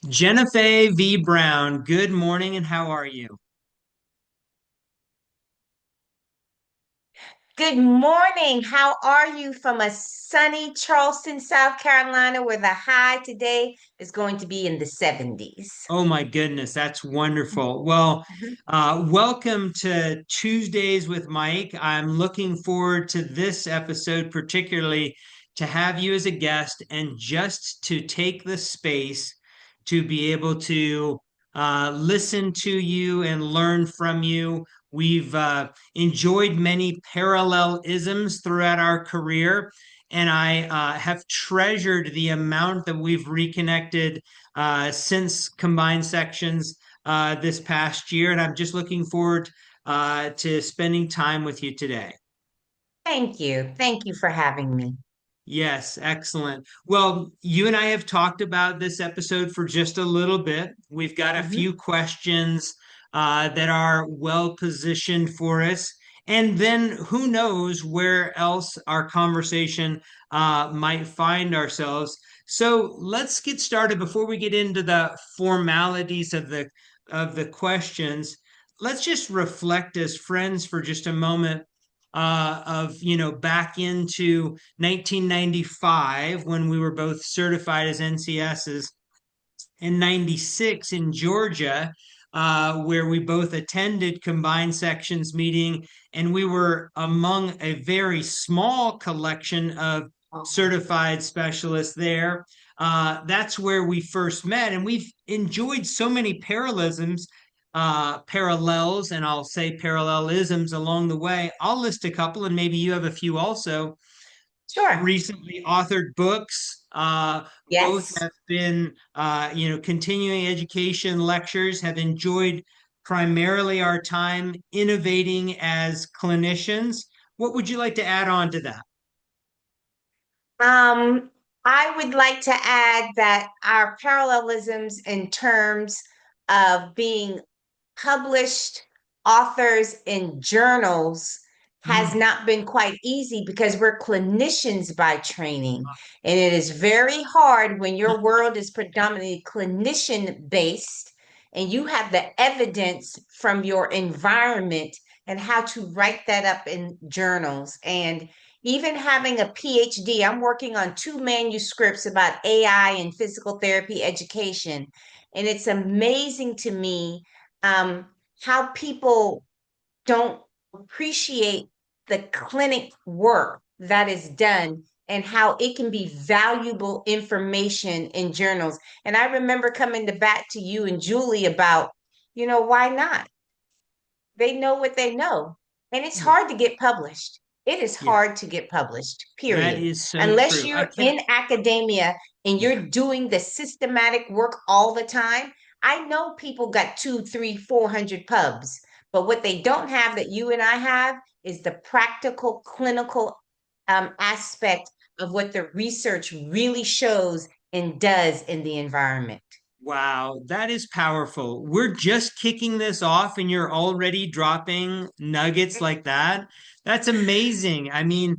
Jennifaye V. Brown, good morning and how are you? Good morning. How are you from a sunny Charleston, South Carolina, where the high today is going to be in the 70s? Oh my goodness, that's wonderful. Well, welcome to Tuesdays with Mike. I'm looking forward to this episode, particularly to have you as a guest and just to take the space to be able to listen to you and learn from you. We've enjoyed many parallelisms throughout our career, and I have treasured the amount that we've reconnected since combined sections this past year. And I'm just looking forward to spending time with you today. Thank you. Thank you for having me. Yes, excellent. Well, you and I have talked about this episode for just a little bit. We've got a Mhm. few questions that are well positioned for us. And then who knows where else our conversation might find ourselves. So let's get started before we get into the formalities of the questions. Let's just reflect as friends for just a moment of back into 1995 when we were both certified as NCSs, and 96 in Georgia, where we both attended combined sections meeting, and we were among a very small collection of certified specialists there. That's where we first met, and we've enjoyed so many parallels, and I'll say parallelisms along the way. I'll list a couple, and maybe you have a few also. Sure. Recently authored books. Both Yes. have been, continuing education lectures, have enjoyed primarily our time innovating as clinicians. What would you like to add on to that? Um, I would like to add that our parallelisms in terms of being published authors in journals has Mm. not been quite easy because we're clinicians by training. And it is very hard when your world is predominantly clinician based and you have the evidence from your environment and how to write that up in journals. And even having a PhD, I'm working on two manuscripts about AI and physical therapy education. And it's amazing to me um, how people don't appreciate the clinic work that is done and how it can be valuable information in journals. And I remember coming to bat to you and Julie about, why not? They know what they know. And it's Yeah, hard to get published. It is yeah, hard to get published, that period. is so Unless true. I you're can't. in academia and Yeah. you're doing the systematic work all the time. I know people got two, three, 400 pubs, but what they don't have that you and I have is the practical clinical aspect of what the research really shows and does in the environment. Wow, that is powerful. We're just kicking this off and you're already dropping nuggets like that. That's amazing. I mean,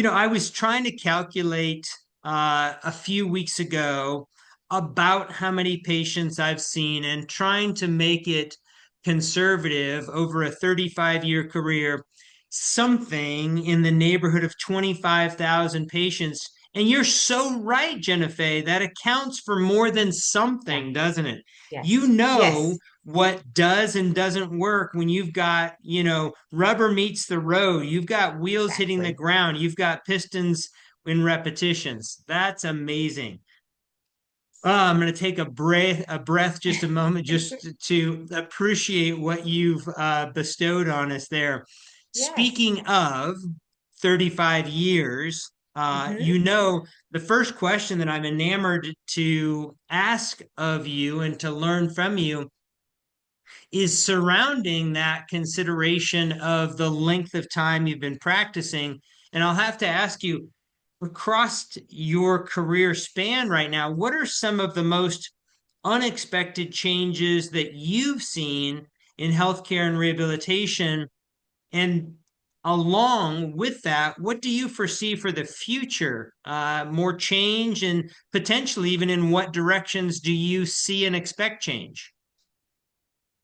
I was trying to calculate a few weeks ago about how many patients I've seen and trying to make it conservative over a 35-year career, something in the neighborhood of 25,000 patients. And you're so right, Jennifer. That accounts for more than Yeah. something, doesn't it? You Yes. know Yes. what does and doesn't work when you've got, rubber meets the road. You've got wheels hitting the Exactly. ground. You've got pistons in repetitions. That's amazing. I'm going to take a breath, just a moment, just to appreciate what you've bestowed on us there. Yes. Speaking of 35 years, Hmm. the first question that I'm enamored to ask of you and to learn from you is surrounding that consideration of the length of time you've been practicing. And I'll have to ask you, across your career span right now, what are some of the most unexpected changes that you've seen in healthcare and rehabilitation? And along with that, what do you foresee for the future? More change, and potentially even in what directions do you see and expect change?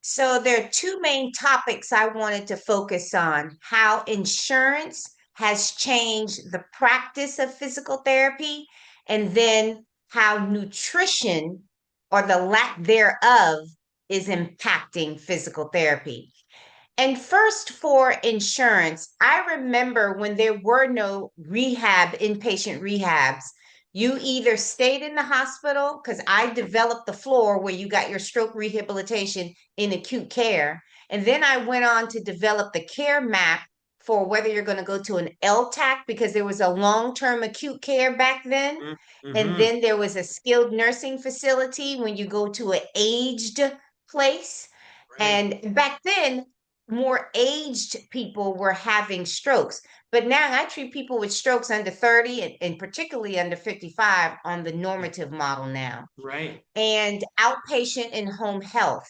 So there are two main topics I wanted to focus on: how insurance has changed the practice of physical therapy, and then how nutrition or the lack thereof is impacting physical therapy. And first, for insurance, I remember when there were no inpatient rehabs, you either stayed in the hospital, because I developed the floor where you got your stroke rehabilitation in acute care. And then I went on to develop the care map for whether you're going to go to an LTAC, because there was a long-term acute care back then. And Mm-hmm. then there was a skilled nursing facility when you go to an aged place. Right. And back then, more aged people were having strokes. But now I treat people with strokes under 30, and particularly under 55 on the Yeah. normative model now, Right. and outpatient and home health.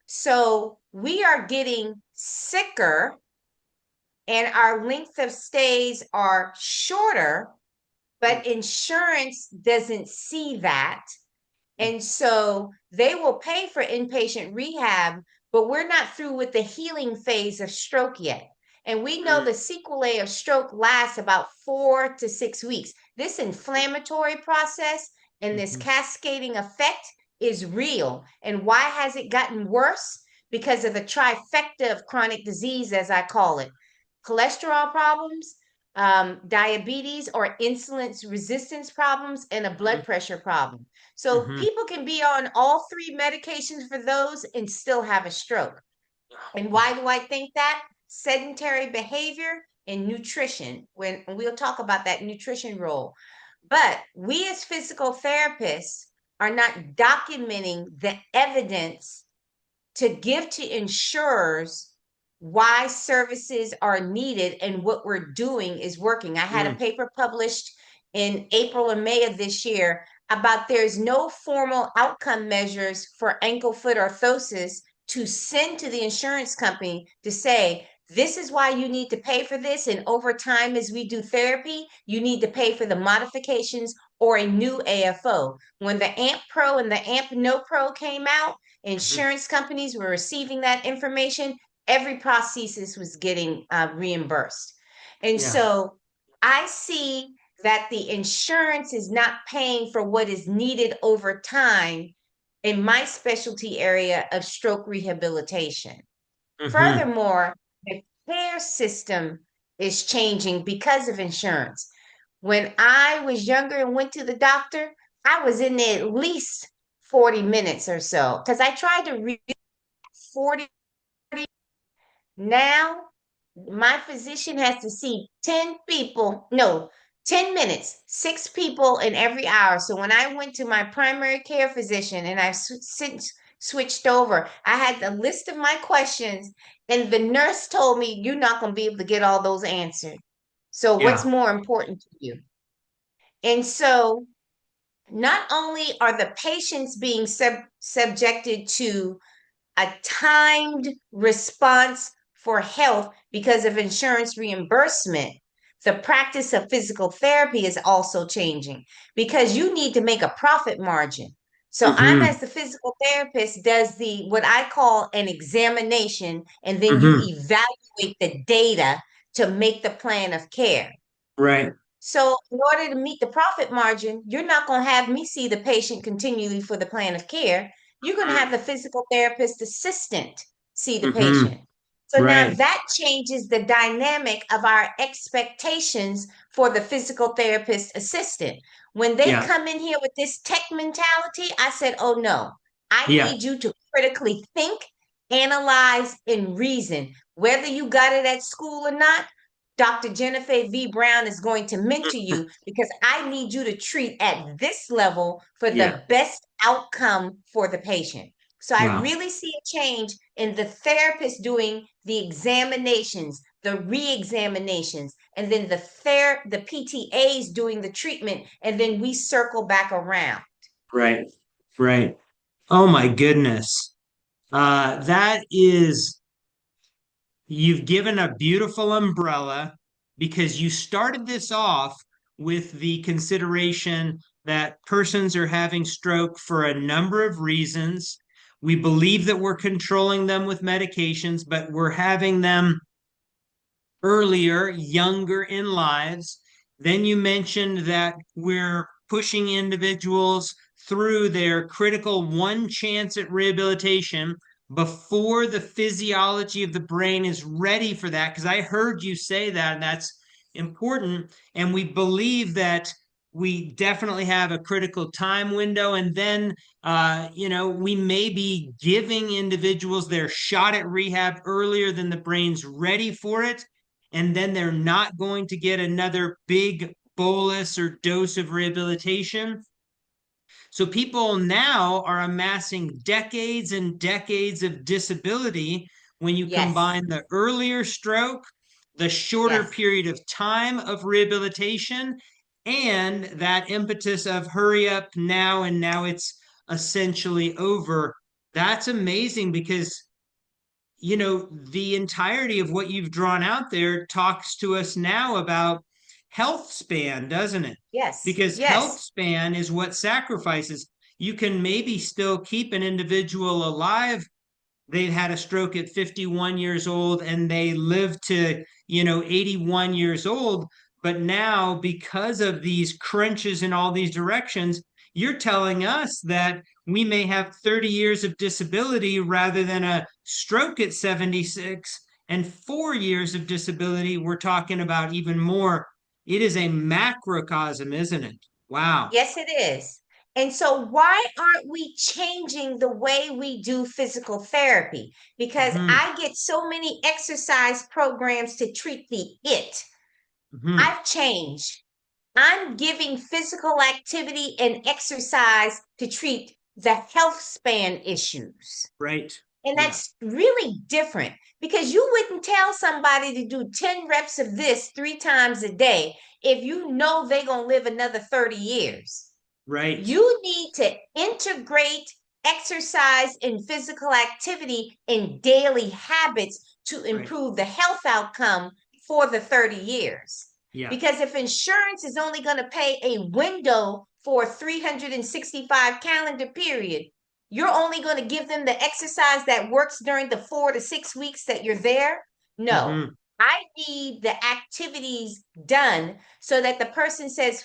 So we are getting sicker and our length of stays are shorter, Mm, but insurance doesn't see that. mm, And so they will pay for inpatient rehab, but we're not through with the healing phase of stroke yet. And we know mm, the sequelae of stroke lasts about 4 to 6 weeks. This inflammatory process and this mhm, cascading effect is real. And why has it gotten worse? Because of the trifecta of chronic disease, as I call it: cholesterol problems, diabetes or insulin resistance problems, and a blood mhm, pressure problem. So mhm. people can be on all three medications for those and still have a stroke. And why do I think that? Sedentary behavior and nutrition. When we'll talk about that nutrition role. But we as physical therapists are not documenting the evidence to give to insurers why services are needed and what we're doing is working. I had a Mm, paper published in April or May of this year about there's no formal outcome measures for ankle foot orthosis to send to the insurance company to say, this is why you need to pay for this. And over time, as we do therapy, you need to pay for the modifications or a new AFO. When the AMP Pro and the AMP No Pro came out, mhm. insurance companies were receiving that information. Every prosthesis was getting reimbursed. And Yeah. so I see that the insurance is not paying for what is needed over time in my specialty area of stroke rehabilitation. Mhm. Furthermore, the care system is changing because of insurance. When I was younger and went to the doctor, I was in there at least 40 minutes or so because I tried to read 40. Now, my physician has to see 10 people, no, 10 minutes, six people in every hour. So when I went to my primary care physician and I since switched over, I had the list of my questions, and the nurse told me, you're not going to be able to get all those answered. So, what's Yeah. more important to you? And so, not only are the patients being subjected to a timed response for health because of insurance reimbursement, the practice of physical therapy is also changing because you need to make a profit margin. So I'm, Mhm. as the physical therapist, does the what I call an examination, and then you Mhm. evaluate the data to make the plan of care. Right. So, in order to meet the profit margin, you're not going to have me see the patient continually for the plan of care. You're going to have the physical therapist assistant see the Mhm. patient. So now Right. that changes the dynamic of our expectations for the physical therapist assistant. When they Yeah. come in here with this tech mentality, I said, oh no, I Yeah. need you to critically think, analyze, and reason. Whether you got it at school or not, Dr. Jennifaye V. Brown is going to mentor you because I need you to treat at this level for Yeah. the best outcome for the patient. So I Wow. really see a change in the therapist doing the examinations, the re-examinations, and then the PTAs doing the treatment, and then we circle back around. Right. Right. Oh my goodness. That is You've given a beautiful umbrella because you started this off with the consideration that persons are having stroke for a number of reasons. We believe that we're controlling them with medications, but we're having them earlier, younger in lives. Then you mentioned that we're pushing individuals through their critical one chance at rehabilitation before the physiology of the brain is ready for that. Because I heard you say that, and that's important. And we believe that we definitely have a critical time window. And then, we may be giving individuals their shot at rehab earlier than the brain's ready for it, and then they're not going to get another big bolus or dose of rehabilitation. So people now are amassing decades and decades of disability when you Yes, combine the earlier stroke, the shorter yes, period of time of rehabilitation, and that impetus of hurry up now and now it's essentially over. That's amazing because the entirety of what you've drawn out there talks to us now about health span, doesn't it? yes, Because health yes, span is what sacrifices. You can maybe still keep an individual alive. They've had a stroke at 51 years old and they live to 81 years old, but now because of these crunches in all these directions, you're telling us that we may have 30 years of disability rather than a stroke at 76, and 4 years of disability. We're talking about even more. It is a macrocosm, isn't it? Wow. yes, it is. And so, why aren't we changing the way we do physical therapy? Because Hmm. I get so many exercise programs to treat the it. Hmm. I've changed. I'm giving physical activity and exercise to treat the health span issues. Right. And Yeah. that's really different because you wouldn't tell somebody to do 10 reps of this 3 times a day if you know they're going to live another 30 years. Right. You need to integrate exercise and physical activity in daily habits to Right. improve the health outcome for the 30 years. Yeah. Because if insurance is only going to pay a window for a 365 calendar period, you're only going to give them the exercise that works during the 4 to 6 weeks that you're there. No, Hmm. I need the activities done so that the person says,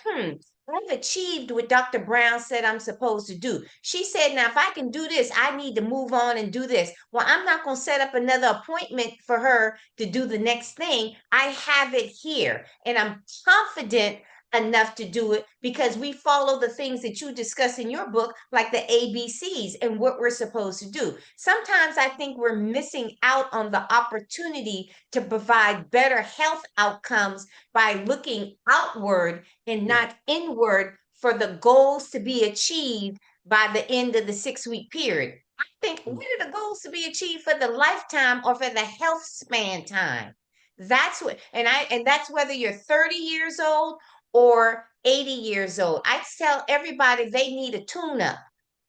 I've achieved what Dr. Brown said I'm supposed to do. She said, now, if I can do this, I need to move on and do this. Well, I'm not going to set up another appointment for her to do the next thing. I have it here, and I'm confident enough to do it because we follow the things that you discuss in your book, like the ABCs and what we're supposed to do. Sometimes I think we're missing out on the opportunity to provide better health outcomes by looking outward and Yeah. not inward for the goals to be achieved by the end of the 6 week period. I think, what are the goals to be achieved for the lifetime or for the health span time? That's what, and that's whether you're 30 years old or 80 years old. I tell everybody they need a tune up,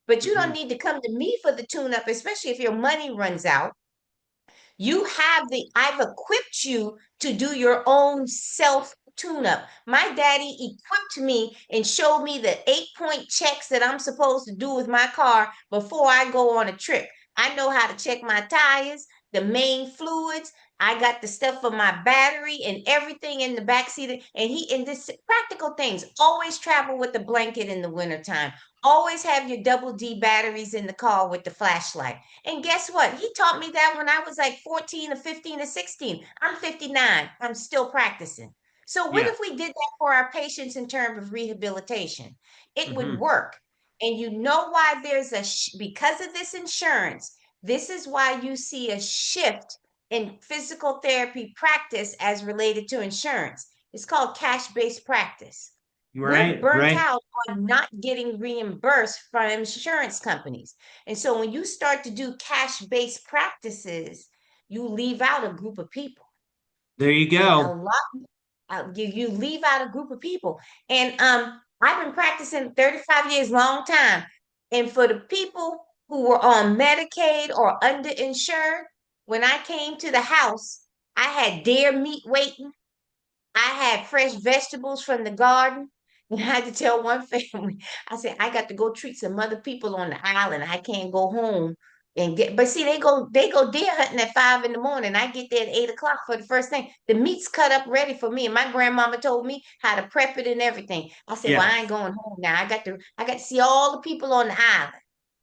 but you don't Hmm. need to come to me for the tune up, especially if your money runs out. I've equipped you to do your own self tune up. My daddy equipped me and showed me the 8 point checks that I'm supposed to do with my car before I go on a trip. I know how to check my tires, the main fluids. I got the stuff for my battery and everything in the back seat. And this practical things. Always travel with a blanket in the wintertime. Always have your double D batteries in the car with the flashlight. And guess what? He taught me that when I was like 14 or 15 or 16. I'm 59. I'm still practicing. So, what Yeah. if we did that for our patients in terms of rehabilitation? It would Hmm. work. And you know why because of this insurance, this is why you see a shift in physical therapy practice as related to insurance. It's called cash based practice. We're Right. burnt Right. out on not getting reimbursed from insurance companies. And so when you start to do cash-based practices, you leave out a group of people. There you And a go. lot you leave out a group of people. And I've been practicing 35 years, long time. And for the people who were on Medicaid or underinsured, when I came to the house, I had deer meat waiting. I had fresh vegetables from the garden. And I had to tell one family, I said, I got to go treat some other people on the island. I can't go home and get, but see, they go deer hunting at 5 in the morning. I get there at 8 o'clock for the first thing. The meat's cut up ready for me. And my grandmama told me how to prep it and everything. I said, well, Yeah. I ain't going home now. I got to see all the people on the island.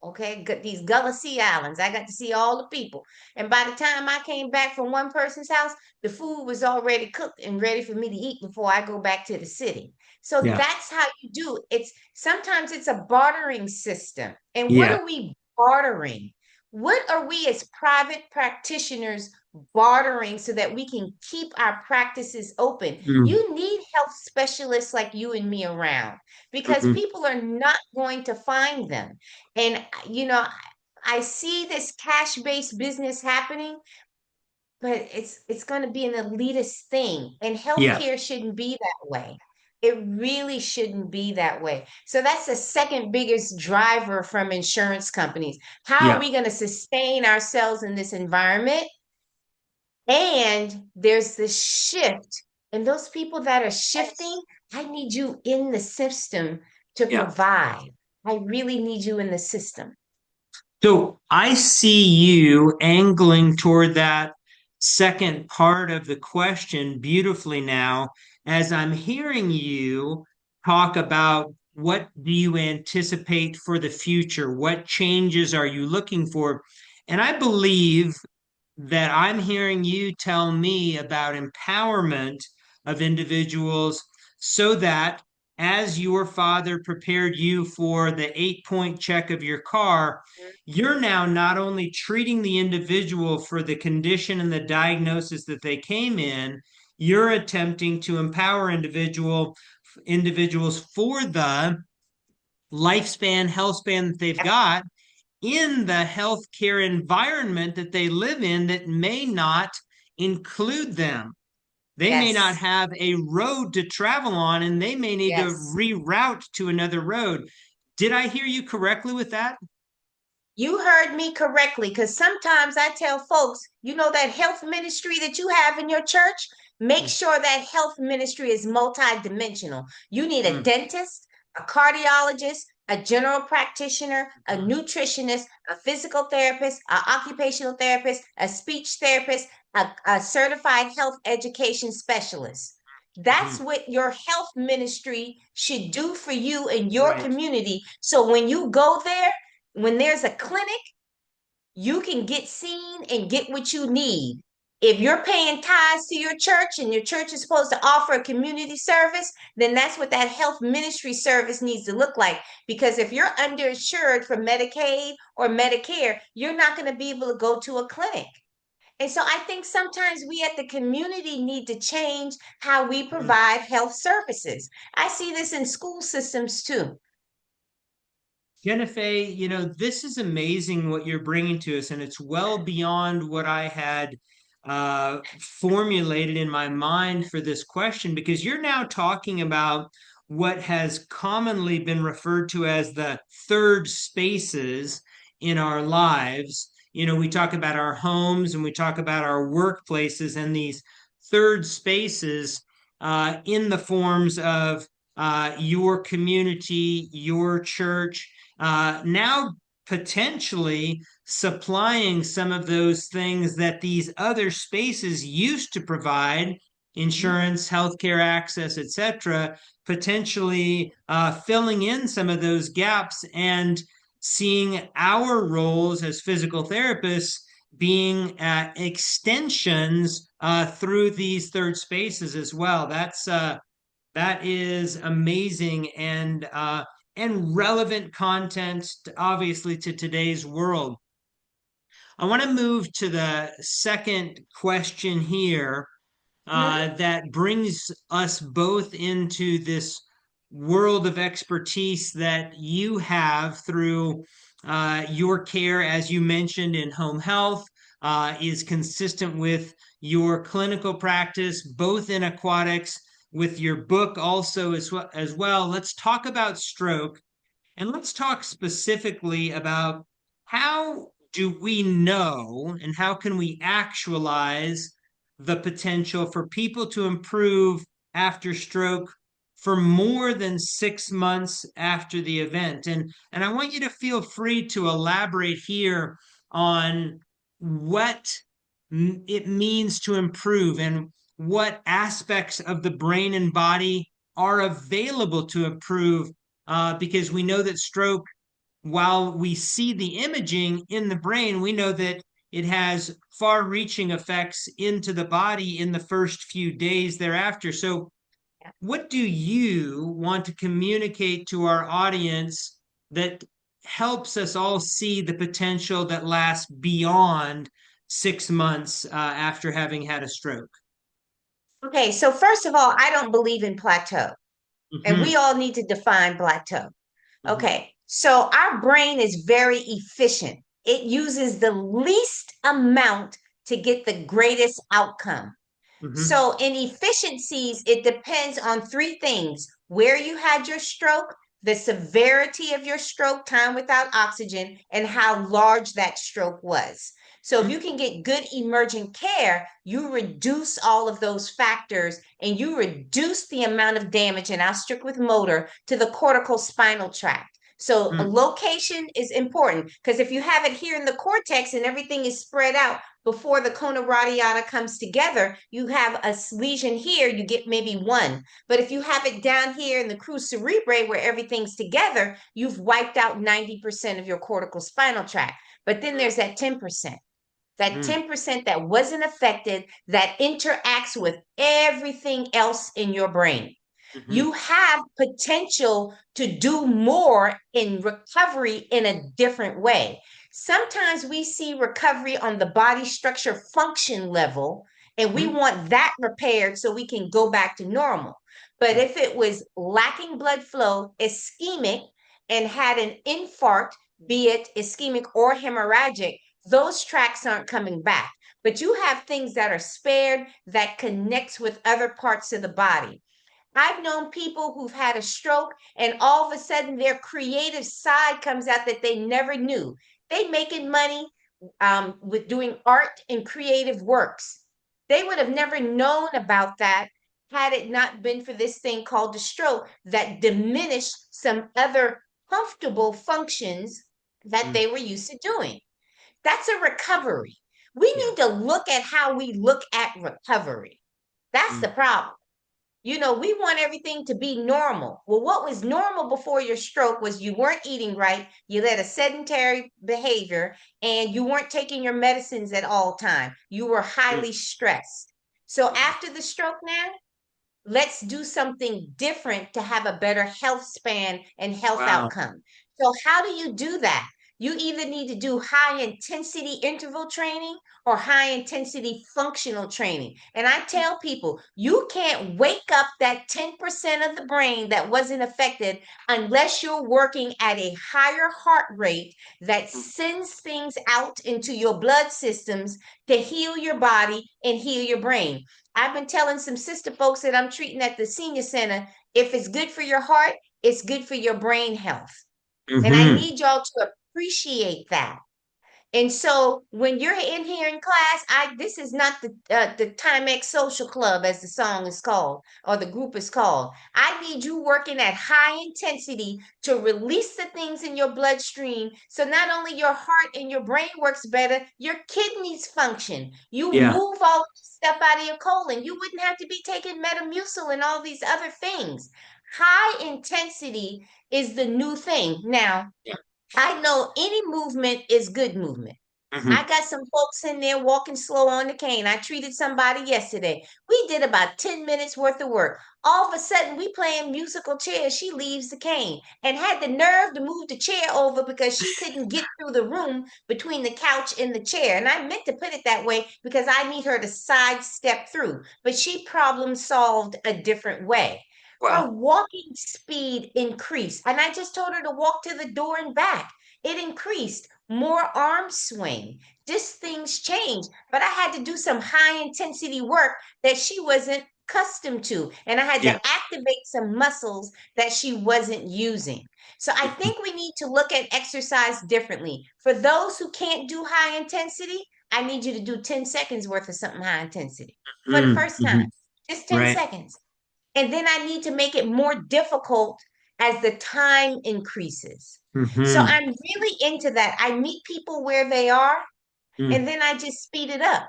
Okay, these Gullah Sea Islands. I got to see all the people. And by the time I came back from one person's house, the food was already cooked and ready for me to eat before I go back to the city. So Yeah. that's how you do. It's sometimes it's a bartering system. And what Yeah. are we bartering? What are we as private practitioners bartering so that we can keep our practices open? Mm. You need health specialists like you and me around because Mhm. people are not going to find them. And I see this cash-based business happening, but it's going to be an elitist thing, and Yeah. healthcare shouldn't be that way. It really shouldn't be that way. So that's the second biggest driver from insurance companies. How are Yeah. we going to sustain ourselves in this environment? And there's this shift, and those people that are shifting, I need you in the system to Yeah. provide. I really need you in the system. So I see you angling toward that second part of the question beautifully now, as I'm hearing you talk about what do you anticipate for the future? What changes are you looking for? And I believe that I'm hearing you tell me about empowerment of individuals so that as your father prepared you for the 8 point check of your car, you're now not only treating the individual for the condition and the diagnosis that they came in, you're attempting to empower individuals for the lifespan, health span that they've got in the healthcare environment that they live in that may not include them. They may not Yes, have a road to travel on and they may need to yes. reroute to another road. Did I hear you correctly with that? You heard me correctly, because sometimes I tell folks, that health ministry that you have in your church, make Mm, sure that health ministry is multidimensional. You need a mm, dentist, a cardiologist, a general practitioner, a mm, nutritionist, a physical therapist, an occupational therapist, a speech therapist, a certified health education specialist. That's mhm. what your health ministry should do for you and your Right. community. So when you go there, when there's a clinic, you can get seen and get what you need. If you're paying tithes to your church and your church is supposed to offer a community service, then that's what that health ministry service needs to look like. Because if you're underinsured for Medicaid or Medicare, you're not going to be able to go to a clinic. And so I think sometimes we at the community need to change how we Mm. provide health services. I see this in school systems too. Jennifaye, this is amazing what you're bringing to us, and it's well beyond what I had formulated in my mind for this question, because you're now talking about what has commonly been referred to as the third spaces in our lives. We talk about our homes and we talk about our workplaces and these third spaces in the forms of your community, your church now potentially supplying some of those things that these other spaces used to provide Mhm. insurance, healthcare access, etc., potentially filling in some of those gaps and seeing our roles as physical therapists being extensions through these third spaces as well. That is amazing and relevant content, obviously, to today's world. I want to move to the second question here Mhm. that brings us both into this world of expertise that you have through your care, as you mentioned, in home health, is consistent with your clinical practice, both in aquatics, with your book also as well. Let's talk about stroke and let's talk specifically about how do we know and how can we actualize the potential for people to improve after stroke for more than 6 months after the event. And I want you to feel free to elaborate here on what it means to improve and what aspects of the brain and body are available to improve, because we know that stroke, while we see the imaging in the brain, we know that it has far reaching effects into the body in the first few days thereafter. So, what do you want to communicate to our audience that helps us all see the potential that lasts beyond 6 months after having had a stroke? Okay, so first of all, I don't believe in plateau, and Hmm. we all need to define plateau. Hmm. Okay, so our brain is very efficient. It uses the least amount to get the greatest outcome. Hmm. So, in efficiencies, it depends on three things: where you had your stroke, the severity of your stroke, time without oxygen, and how large that stroke was. So, if you can get good emergent care, you reduce all of those factors and you reduce the amount of damage, and I'll stick with motor, to the cortical spinal tract. So, a Hmm. location is important because if you have it here in the cortex and everything is spread out, before the cona radiata comes together, you have a lesion here, you get maybe one. But if you have it down here in the crus cerebrae where everything's together, you've wiped out 90% of your cortical spinal tract. But then there's that 10%. That Hmm. 10% that wasn't affected, that interacts with everything else in your brain. Hmm. You have potential to do more in recovery in a different way. Sometimes we see recovery on the body structure function level, and we Hmm. want that repaired so we can go back to normal. But if it was lacking blood flow, ischemic, and had an infarct, be it ischemic or hemorrhagic, those tracks aren't coming back. But you have things that are spared that connects with other parts of the body. I've known people who've had a stroke and all of a sudden their creative side comes out that they never knew. They making money with doing art and creative works. They would have never known about that had it not been for this thing called the stroke that diminished some other comfortable functions that Hmm. they were used to doing. That's a recovery. We Yeah. need to look at how we look at recovery. That's Hmm. the problem. We want everything to be normal. Well, what was normal before your stroke was you weren't eating right, you led a sedentary behavior, and you weren't taking your medicines at all time. You were Hmm. highly stressed. So after the stroke now, let's do something different to have a better health span and health Wow. outcome. So, how do you do that? You either need to do high intensity interval training or high intensity functional training. And I tell people, you can't wake up that 10% of the brain that wasn't affected unless you're working at a higher heart rate that sends things out into your blood systems to heal your body and heal your brain. I've been telling some sister folks that I'm treating at the senior center, if it's good for your heart, it's good for your brain health. And I Hmm. need y'all to appreciate that. And so when you're in here in class, this is not the Timex Social Club as the song is called or the group is called. I need you working at high intensity to release the things in your bloodstream so not only your heart and your brain works better, your kidneys function. You Yeah. move all stuff out of your colon. You wouldn't have to be taking Metamucil and all these other things. High intensity is the new thing. Now, I know any movement is good movement. I Hmm. got some folks in there walking slow on the cane. I treated somebody yesterday. We did about 10 minutes worth of work. All of a sudden, we playing musical chairs. She leaves the cane and had the nerve to move the chair over because she couldn't get through the room between the couch and the chair. And I meant to put it that way because I need her to sidestep through. But she problem solved a different way. Wow. Her walking speed increased. And I just told her to walk to the door and back. It increased. More arm swing. Just things change. But I had to do some high intensity work that she wasn't accustomed to. And I had to Yeah. activate some muscles that she wasn't using. So I Mhm. think we need to look at exercise differently. For those who can't do high intensity, I need you to do 10 seconds worth of something high intensity for the Mm, first time. mhm. Just 10 Right. seconds. And then I need to make it more difficult as the time increases. So Hmm. I'm really into that. I meet people where they are, and then I just speed it up.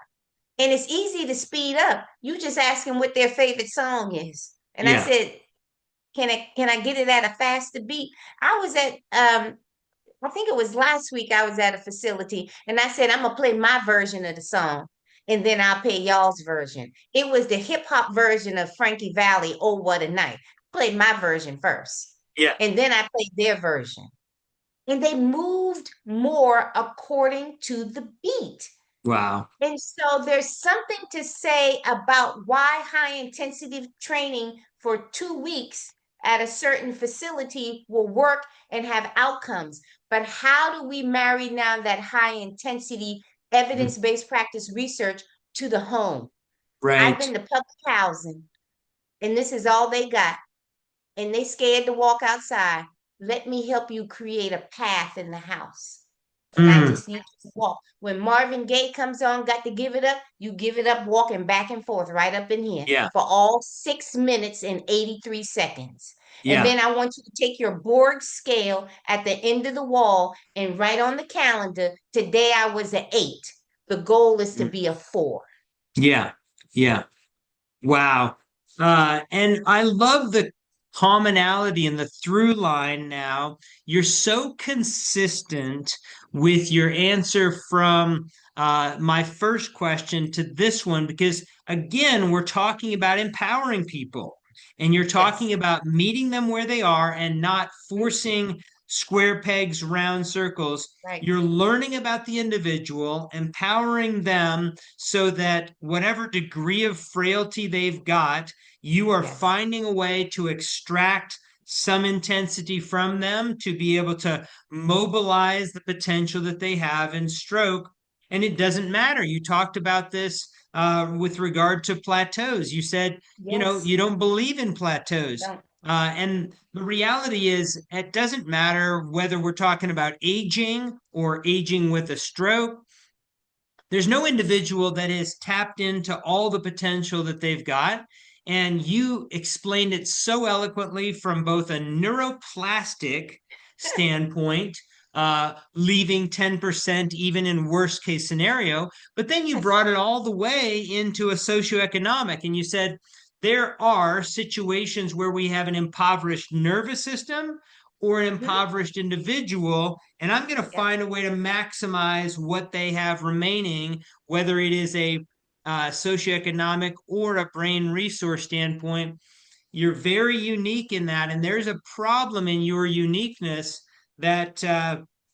And it's easy to speed up. You just ask them what their favorite song is. And I Yeah. said, can I get it at a faster beat? I was at I think it was last week I was at a facility and I said, I'm gonna play my version of the song and then I'll play y'all's version. It was the hip hop version of Frankie Valli, Oh What a Night. I played my version first. Yeah. And then I played their version. And they moved more according to the beat. Wow. And so there's something to say about why high intensity training for 2 weeks at a certain facility will work and have outcomes. But how do we marry now that high intensity Mhm. evidence based practice research to the home? I've Right. been to public housing, and this is all they got, and they scared to walk outside. Let me help you create a path in the house. And I Mm. just need you to walk. When Marvin Gaye comes on, got to give it up, you give it up walking back and forth right up in here Yeah. for all 6 minutes and 83 seconds. And Yeah. then I want you to take your Borg scale at the end of the wall and write on the calendar, today I was an 8. The goal is to Mm. be a 4. Yeah. Yeah. Wow. And I love the commonality and the through line now. You're so consistent with your answer from my first question to this one, because again, we're talking about empowering people and you're Yes. talking about meeting them where they are and not forcing square pegs, round circles. Right. You're learning about the individual, empowering them so that whatever degree of frailty they've got, you are Yes. finding a way to extract some intensity from them to be able to mobilize the potential that they have in stroke. And it doesn't matter. You talked about this with regard to plateaus. You said, Yes. you don't believe in plateaus. Don't. And the reality is, it doesn't matter whether we're talking about aging or aging with a stroke. There's no individual that is tapped into all the potential that they've got. And you explained it so eloquently from both a neuroplastic standpoint, leaving 10% even in worst case scenario, but then you Yes. brought it all the way into a socioeconomic. And you said there are situations where we have an impoverished nervous system or an Mhm. impoverished individual, and I'm going to Yep. find a way to maximize what they have remaining, whether it is a socioeconomic or a brain resource standpoint. You're very unique in that, and there's a problem in your uniqueness that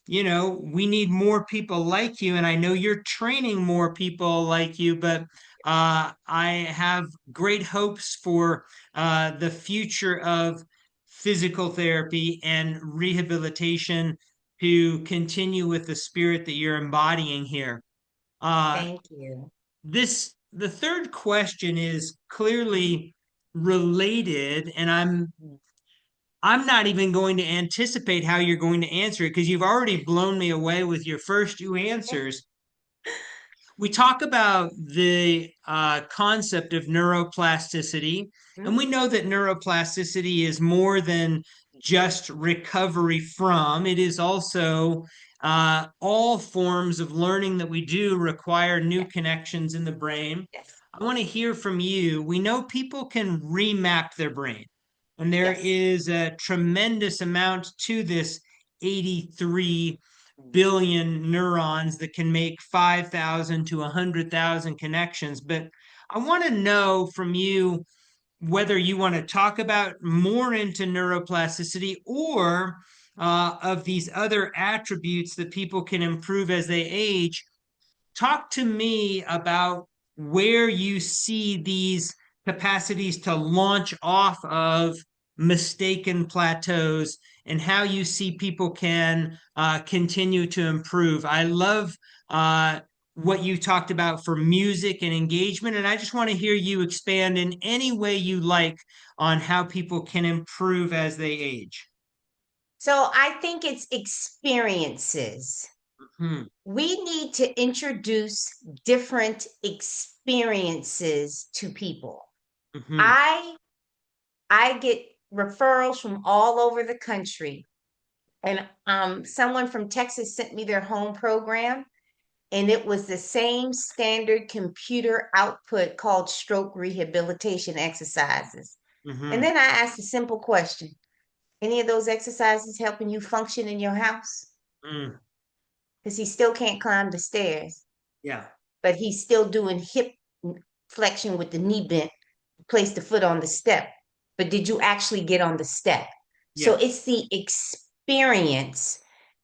we need more people like you, and I know you're training more people like you, but I have great hopes for the future of physical therapy and rehabilitation to continue with the spirit that you're embodying here. Uh, Thank you. the third question is Mhm. clearly related, and I'm not even going to anticipate how you're going to answer it because you've already blown me away with your first two answers. We talk about the concept of neuroplasticity, and Mhm. we know that neuroplasticity is more than just recovery from, it is also all forms of learning that we do require new Yes. connections in the brain. Yes. I want to hear from you. We know people can remap their brain, and there Yes. is a tremendous amount to this 83 billion neurons that can make 5,000 to 100,000 connections. But I want to know from you whether you want to talk about more into neuroplasticity or of these other attributes that people can improve as they age. Talk to me about where you see these capacities to launch off of mistaken plateaus and how you see people can continue to improve. I love what you talked about for music and engagement, and I just want to hear you expand in any way you like on how people can improve as they age. So I think it's experiences. Hmm. We need to introduce different experiences to people. Hmm. I I get referrals from all over the country. And someone from Texas sent me their home program, and it was the same standard computer output called stroke rehabilitation exercises. And Hmm. then I asked a simple question: any of those exercises helping you function in your house? Mm. Because he still can't climb the stairs, Yeah. but he's still doing hip flexion with the knee bent, place the foot on the step. But did you actually get on the step? So Yeah. it's the experience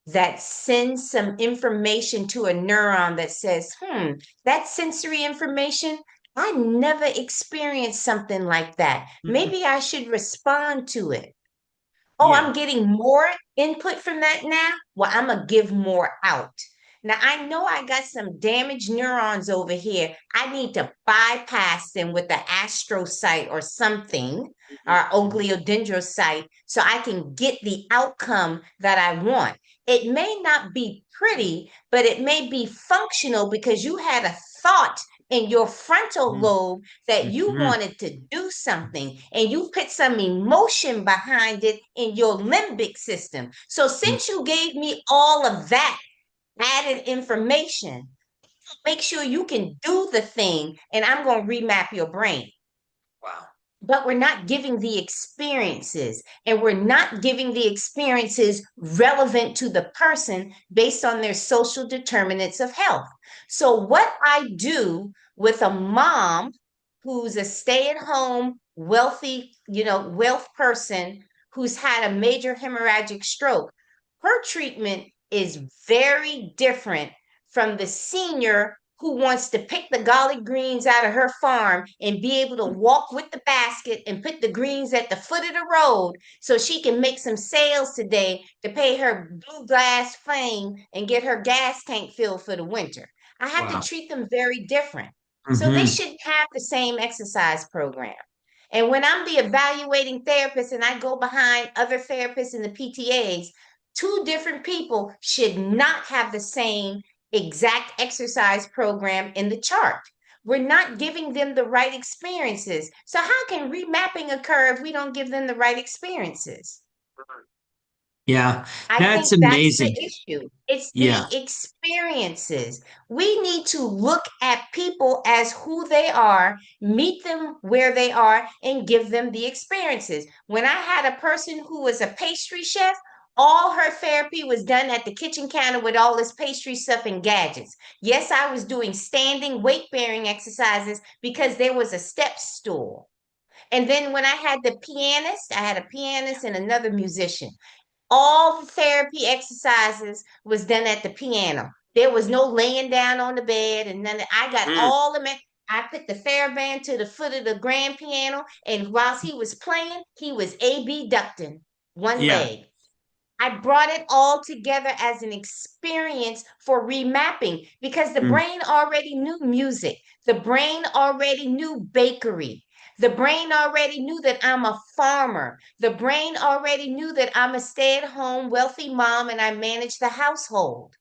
that sends some information to a neuron that says, that sensory information, I never experienced something like that. Hmm. Maybe I should respond to it. Oh, Yeah. I'm getting more input from that now. Well, I'm going to give more out. Now, I know I got some damaged neurons over here. I need to bypass them with the astrocyte or something, or Hmm. oligodendrocyte, so I can get the outcome that I want. It may not be pretty, but it may be functional because you had a thought in your frontal Hmm. lobe that you Hmm. wanted to do something and you put some emotion behind it in your limbic system. So, since you gave me all of that added information, make sure you can do the thing, and I'm going to remap your brain. Wow. But we're not giving the experiences, and we're not giving the experiences relevant to the person based on their social determinants of health. So, what I do with a mom who's a stay at home, wealthy, wealth person who's had a major hemorrhagic stroke, her treatment is very different from the senior who wants to pick the golly greens out of her farm and be able to walk with the basket and put the greens at the foot of the road so she can make some sales today to pay her blue glass fame and get her gas tank filled for the winter. I have to Wow. treat them very different. So they Hmm. shouldn't have the same exercise program. And when I'm the evaluating therapist and I go behind other therapists in the PTAs, two different people should not have the same exact exercise program in the chart. We're not giving them the right experiences. So, how can remapping occur if we don't give them the right experiences? Yeah. I That's think that's the amazing. issue. It's Yeah. the experiences. We need to look at people as who they are, meet them where they are, and give them the experiences. When I had a person who was a pastry chef, all her therapy was done at the kitchen counter with all this pastry stuff and gadgets. Yes, I was doing standing weight bearing exercises because there was a step stool. And then when I had a pianist and another musician. All the therapy exercises was done at the piano. There was no laying down on the bed and none. I got Mm. all of it. I put the TheraBand to the foot of the grand piano, and whilst he was playing, he was A/B ducting one Yeah. leg. I brought it all together as an experience for remapping because the Mm. brain already knew music. The brain already knew bakery. The brain already knew that I'm a farmer. The brain already knew that I'm a stay at home, wealthy mom and I manage the household.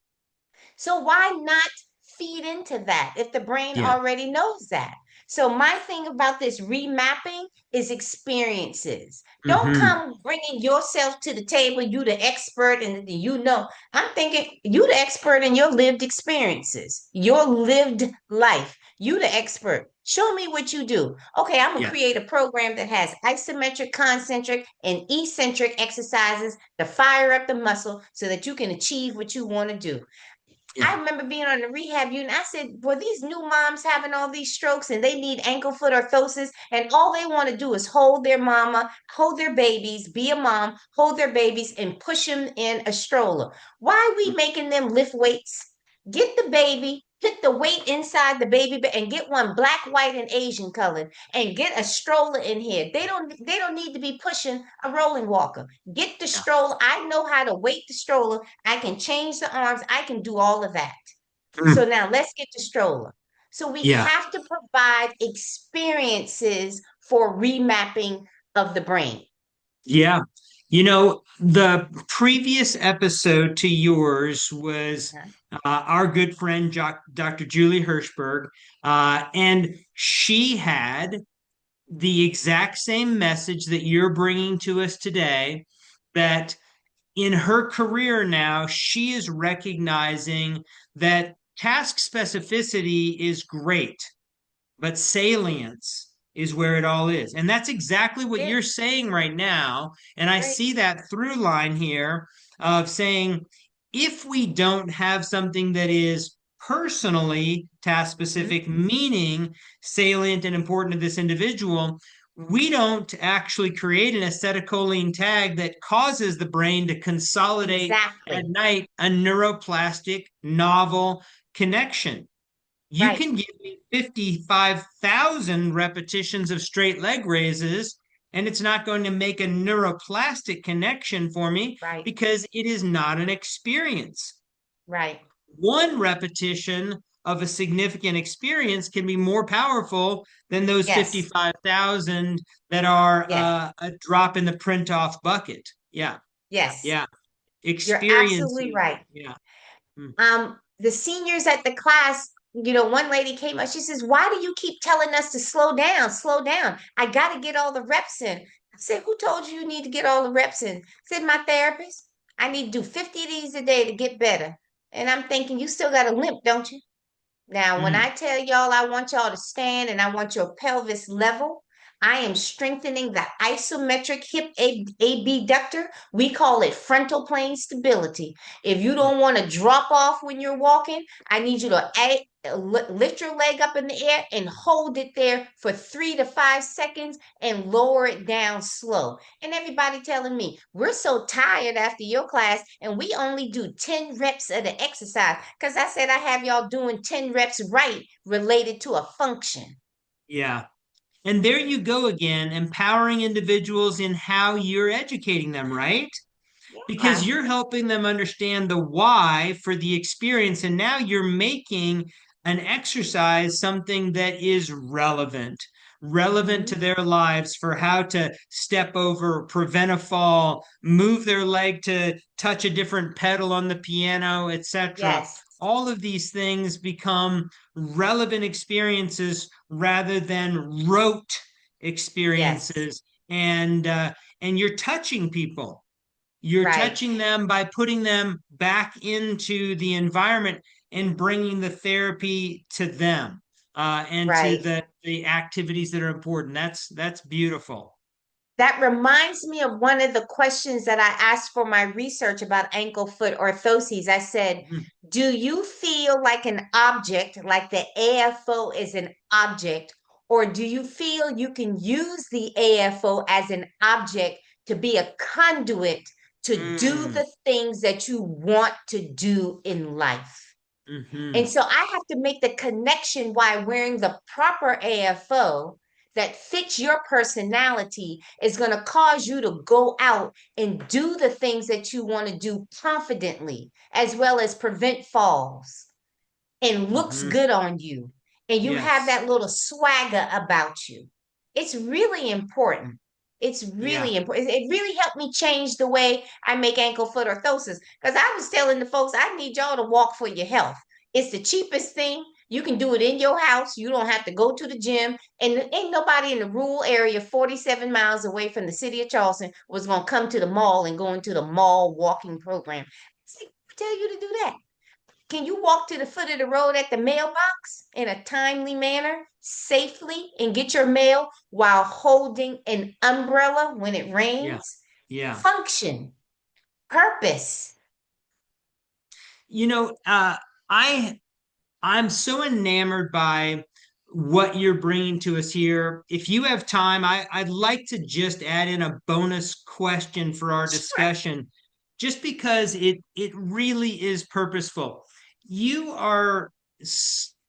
So why not feed into that if the brain Yeah. already knows that? So my thing about this remapping is experiences. Don't Hmm. come bringing yourself to the table, you the expert and you know. I'm thinking you the expert in your lived experiences, your lived life. You the expert. Show me what you do. Okay, I'm gonna Yeah. create a program that has isometric, concentric, and eccentric exercises to fire up the muscle so that you can achieve what you want to do. I Yeah. remember being on the rehab unit. I said, well, these new moms having all these strokes and they need ankle foot orthosis, and all they want to do is hold their mama, hold their babies, be a mom, hold their babies, and push them in a stroller. Why are we making them lift weights? Get the baby, put the weight inside the baby, and get one black, white, and Asian colored, and get a stroller in here. They don't need to be pushing a rolling walker. Get the Yeah. stroller. I know how to weight the stroller. I can change the arms. I can do all of that. So Mm. now let's get the stroller. So we Yeah. have to provide experiences for remapping of the brain. Yeah. The previous episode to yours was our good friend Dr. Julie Hirschberg, and she had the exact same message that you're bringing to us today, that in her career now, she is recognizing that task specificity is great, but salience is where it all is. And that's exactly what Yeah, you're saying right now. And I right. see that through line here of saying, if we don't have something that is personally task Mhm. specific, meaning salient and important to this individual, we don't actually create an acetylcholine tag that causes the brain to consolidate at Exactly. night a neuroplastic novel connection. You Right, can give me 55,000 repetitions of straight leg raises, and it's not going to make a neuroplastic connection for me right, because it is not an experience. right. One repetition of a significant experience can be more powerful than those Yes, 55,000 that are yes, a drop in the print off bucket. Yeah, yes. yeah. You're absolutely Experiencing. right. Yeah. Mm, The seniors at the class, one lady came up, she says, "Why do you keep telling us to slow down, slow down? I got to get all the reps in." I said, "Who told you you need to get all the reps in?" I said, "My therapist. I need to do 50 of these a day to get better." And I'm thinking, you still got a limp, don't you? Now, when mm, I tell y'all I want y'all to stand and I want your pelvis level, I am strengthening the isometric hip abductor. We call it frontal plane stability. If you mm. don't want to drop off when you're walking, I need you to lift your leg up in the air and hold it there for 3 to 5 seconds and lower it down slow. And everybody telling me, "We're so tired after your class and we only do 10 reps of the exercise." Because I said I have y'all doing 10 reps right related to a function. Yeah. And there you go again, empowering individuals in how you're educating them, right? Because Yeah. you're helping them understand the why for the experience. And now you're making an exercise something that is relevant to Hmm. their lives for how to step over, prevent a fall, move their leg to touch a different pedal on the piano, etc. Yes. All of these things become relevant experiences rather than rote Yes. experiences. And you're touching people, you're Right. touching them by putting them back into the environment and bringing the therapy to them, and to Right. the activities that are important. That's beautiful. That reminds me of one of the questions that I asked for my research about ankle foot orthoses. I said, Mhm. "Do you feel like an object, like the AFO is an object, or do you feel you can use the AFO as an object to be a conduit to do Mm, the things that you want to do in life?" And mhm, so I have to make the connection why wearing the proper AFO that fits your personality is going to cause you to go out and do the things that you want to do confidently, as well as prevent falls and looks mhm. good on you. And you have Yes. that little swagger about you. It's really important. It's Yeah. really important. It really helped me change the way I make ankle foot orthosis because I was telling the folks, I need y'all to walk for your health. It's the cheapest thing. You can do it in your house. You don't have to go to the gym. And ain't nobody in the rural area, 47 miles away from the city of Charleston, was going to come to the mall and go into the mall walking program. I tell you to do that. Can you walk to the foot of the road at the mailbox in a timely manner, safely, and get your mail while holding an umbrella when it Yeah. rains? Yeah. Function, purpose. You know, I I'm so enamored by what you're bringing to us here. If you have time, I'd like to just add in a bonus question for our Sure. discussion, just because it really is purposeful. You are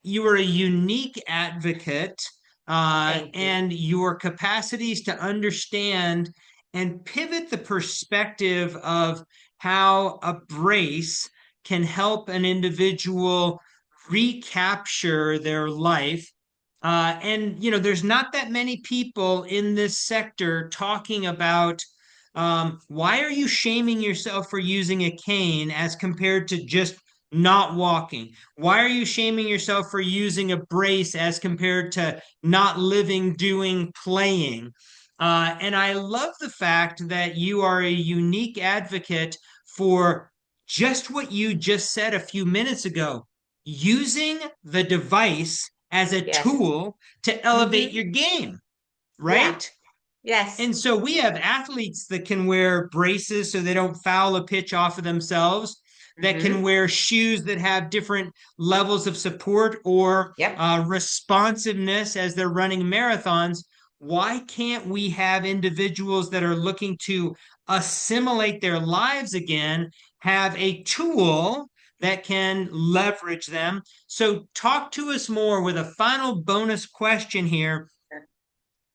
you are a unique advocate, Thank you. and your capacities to understand and pivot the perspective of how a brace can help an individual recapture their life. And there's not that many people in this sector talking about Why are you shaming yourself for using a cane as compared to just not walking? Why are you shaming yourself for using a brace as compared to not living, doing, playing? And I love the fact that you are a unique advocate for just what you just said a few minutes ago, using the device as a Yes. tool to elevate Mm-hmm. your game, Yeah. right? Yes. And so we have athletes that can wear braces so they don't foul a pitch off of themselves, that can Mm-hmm. wear shoes that have different levels of support or Yep. responsiveness as they're running marathons. Why can't we have individuals that are looking to assimilate their lives again, have a tool that can leverage them? So, talk to us more with a final bonus question here.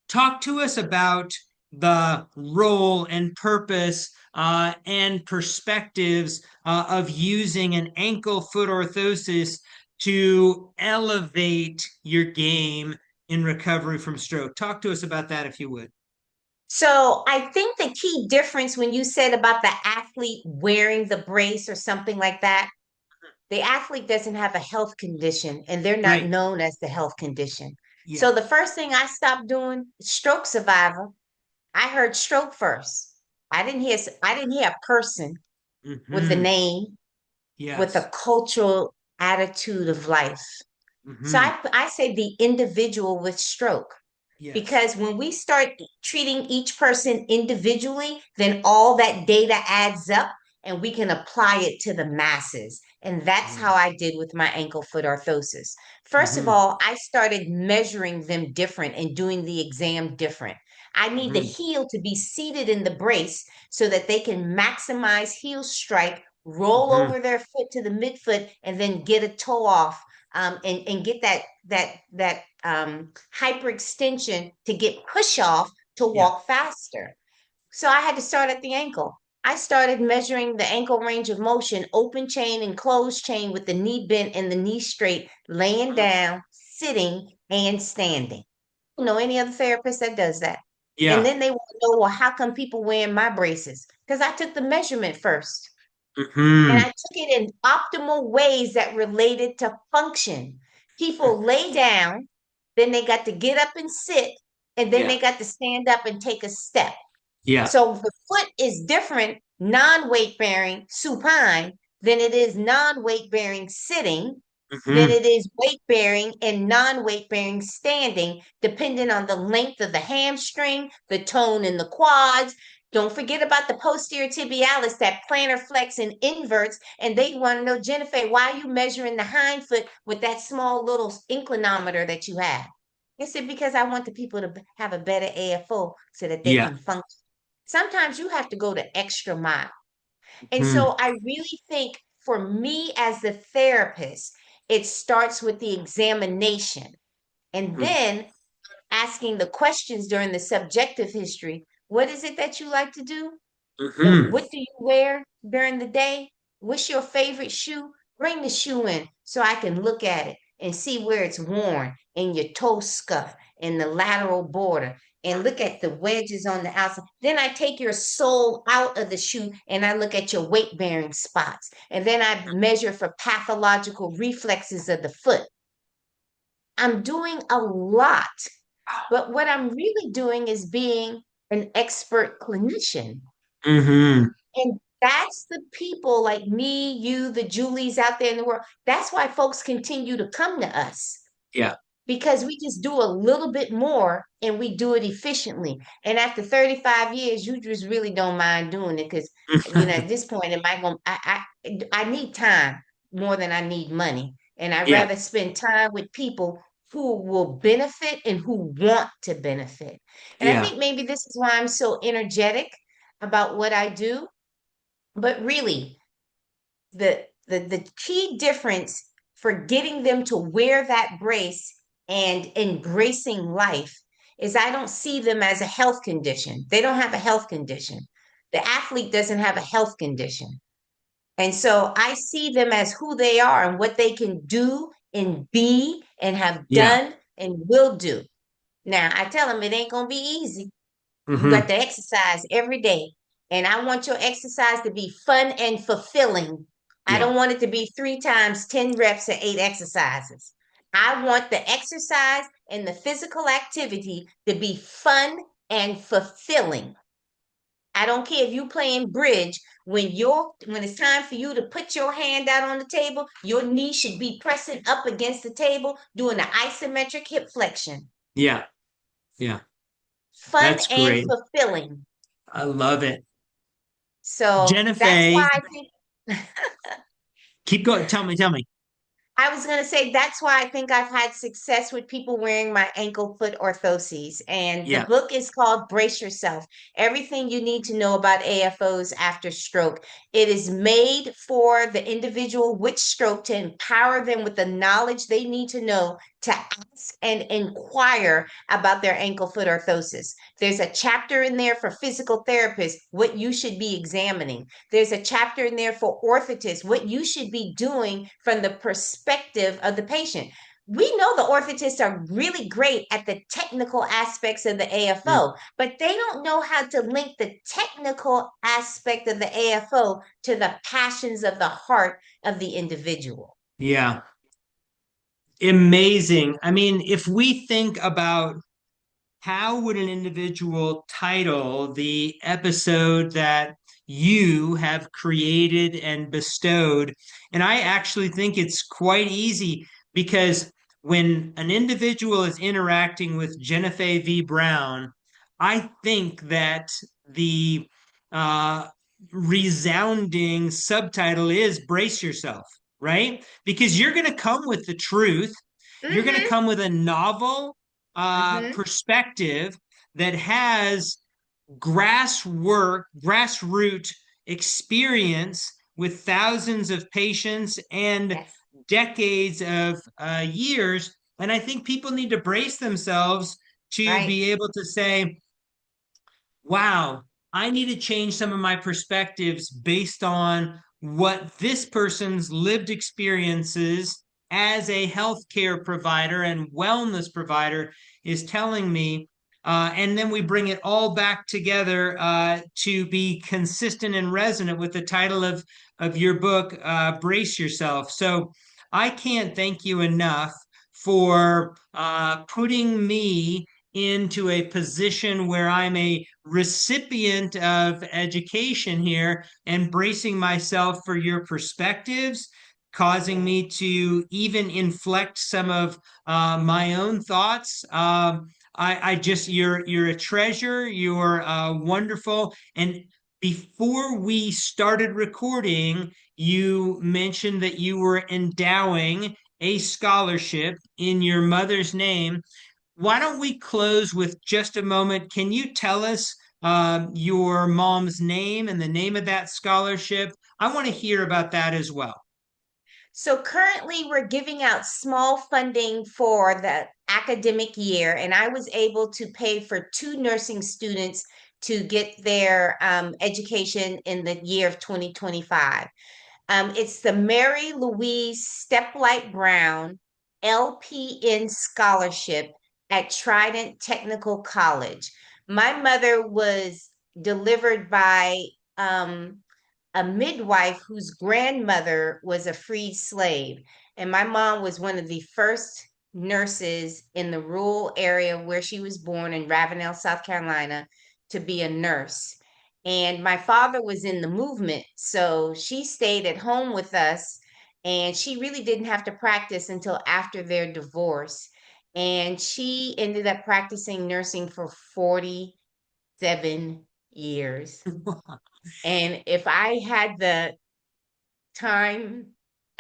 Talk to us about the role and purpose and perspectives of using an ankle foot orthosis to elevate your game in recovery from stroke. Talk to us about that if you would. So I think the key difference when you said about the athlete wearing the brace or something like that, the athlete doesn't have a health condition and they're not Right. known as the health condition. Yeah. So the first thing I stopped doing, stroke survivor, I heard stroke first. I didn't hear a person with a Hmm. name, with Yes. a cultural attitude of life. So Hmm. I say the individual with stroke. Yes. Because when we start treating each person individually, then all that data adds up and we can apply it to the masses. And that's Yeah. how I did with my ankle foot orthosis. First of Hmm. all, I started measuring them different and doing the exam different. I need the Hmm. heel to be seated in the brace so that they can maximize heel strike, roll Hmm. over their foot to the midfoot, and then get a toe off, and get that hyperextension to get push off to Yeah. walk faster. So I had to start at the ankle. I started measuring the ankle range of motion, open chain and closed chain with the knee bent and the knee straight, laying Mhm. down, sitting, and standing. You know, any other therapist that does that. And Yeah. then they want to know, well, how come people wearing my braces? Because I took the measurement first. And Hmm. I took it in optimal ways that related to function. People lay down, then they got to get up and sit, and then Yeah. they got to stand up and take a step. Yeah. So the foot is different, non-weight bearing supine, than it is non-weight bearing sitting, than Hmm. it is weight bearing and non-weight bearing standing, depending on the length of the hamstring, the tone in the quads. Don't forget about the posterior tibialis, that plantar flex and inverts. And they want to know, Jennifer, why are you measuring the hind foot with that small little inclinometer that you have? I said, because I want the people to have a better AFO so that they Yeah. can function. Sometimes you have to go the extra mile. And Hmm. so I really think for me as the therapist, it starts with the examination and then asking the questions during the subjective history. What is it that you like to do? Hmm. What do you wear during the day? What's your favorite shoe? Bring the shoe in so I can look at it and see where it's worn in your toe scuff and the lateral border and look at the wedges on the outside. Then I take your sole out of the shoe and I look at your weight bearing spots. And then I measure for pathological reflexes of the foot. I'm doing a lot, but what I'm really doing is being an expert clinician. Hmm. And that's the people like me, you, the Julies out there in the world. That's why folks continue to come to us Yeah. because we just do a little bit more and we do it efficiently. And after 35 years, you just really don't mind doing it because, at this point, am I going? I need time more than I need money, and I'd Yeah. rather spend time with people who will benefit and who want to benefit. And I Yeah. think maybe this is why I'm so energetic about what I do, but really, the key difference for getting them to wear that brace and embracing life is I don't see them as a health condition. They don't have a health condition. The athlete doesn't have a health condition. And so I see them as who they are and what they can do and be and have Yeah. done and will do. Now, I tell them it ain't going to be easy. You got Hmm. to exercise every day. And I want your exercise to be fun and fulfilling. I Yeah. don't want it to be 3 times 10 reps and 8 exercises. I want the exercise and the physical activity to be fun and fulfilling. I don't care if you playing bridge. When it's time for you to put your hand out on the table, your knee should be pressing up against the table, doing the isometric hip flexion. Yeah. Yeah. Fun That's and great. fulfilling. I love it. So that's Jennifaye, why I think keep going. Tell me. I was going to say that's why I think I've had success with people wearing my ankle foot orthoses. And the Yeah. book is called Brace Yourself: Everything You Need to Know About AFOs After Stroke. It is made for the individual with stroke to empower them with the knowledge they need to know to ask and inquire about their ankle foot orthosis. There's a chapter in there for physical therapists, what you should be examining. There's a chapter in there for orthotists, what you should be doing from the perspective of the patient. We know the orthotists are really great at the technical aspects of the Mm. AFO, but they don't know how to link the technical aspect of the AFO to the passions of the heart of the individual. Yeah. Amazing. I mean, if we think about how would an individual title the episode that you have created and bestowed? And I actually think it's quite easy because when an individual is interacting with Jennifaye V. Brown, I think that the uh, resounding subtitle is Brace Yourself, right? Because you're going to come with the truth. You're going to Mm-hmm. come with a novel Mm-hmm. perspective that has grassroots experience with thousands of patients and Yes. decades of years. And I think people need to brace themselves to Right. be able to say, wow, I need to change some of my perspectives based on what this person's lived experiences as a healthcare provider and wellness provider is telling me. And then we bring it all back together to be consistent and resonant with the title of your book, Brace Yourself. So I can't thank you enough for putting me into a position where I'm a recipient of education here and bracing myself for your perspectives, causing me to even inflect some of my own thoughts. I just you're a treasure. You're wonderful. And before we started recording, you mentioned that you were endowing a scholarship in your mother's name. Why don't we close with just a moment? Can you tell us your mom's name and the name of that scholarship? I want to hear about that as well. So currently, we're giving out small funding for the academic year, and I was able to pay for 2 nursing students to get their education in the year of 2025. It's the Mary Louise Steplight Brown LPN Scholarship at Trident Technical College. My mother was delivered by a midwife whose grandmother was a freed slave. And my mom was one of the first nurses in the rural area where she was born in Ravenel, South Carolina, to be a nurse. And my father was in the movement. So she stayed at home with us. And she really didn't have to practice until after their divorce. And she ended up practicing nursing for 47 years. And if I had the time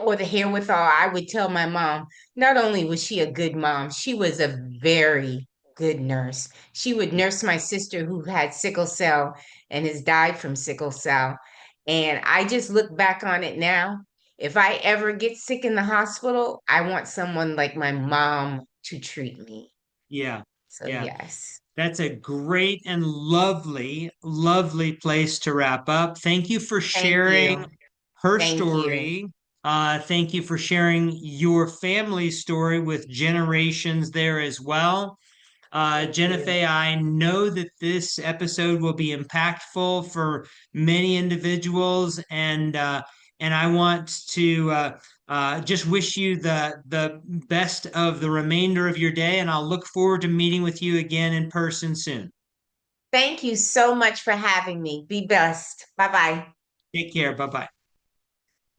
or the herewithal, I would tell my mom, not only was she a good mom, she was a very good nurse. She would nurse my sister who had sickle cell and has died from sickle cell. And I just look back on it now. If I ever get sick in the hospital, I want someone like my mom to treat me. Yeah, So, yeah. yes, That's a great and lovely, lovely place to wrap up. Thank you for thank sharing you. her Thank you. story. Thank you for sharing your family story with generations there as well. Thank you. Jennifaye, I know that this episode will be impactful for many individuals, and I want to just wish you the best of the remainder of your day, and I'll look forward to meeting with you again in person soon. Thank you so much for having me. Be blessed. Bye bye. Take care. Bye bye.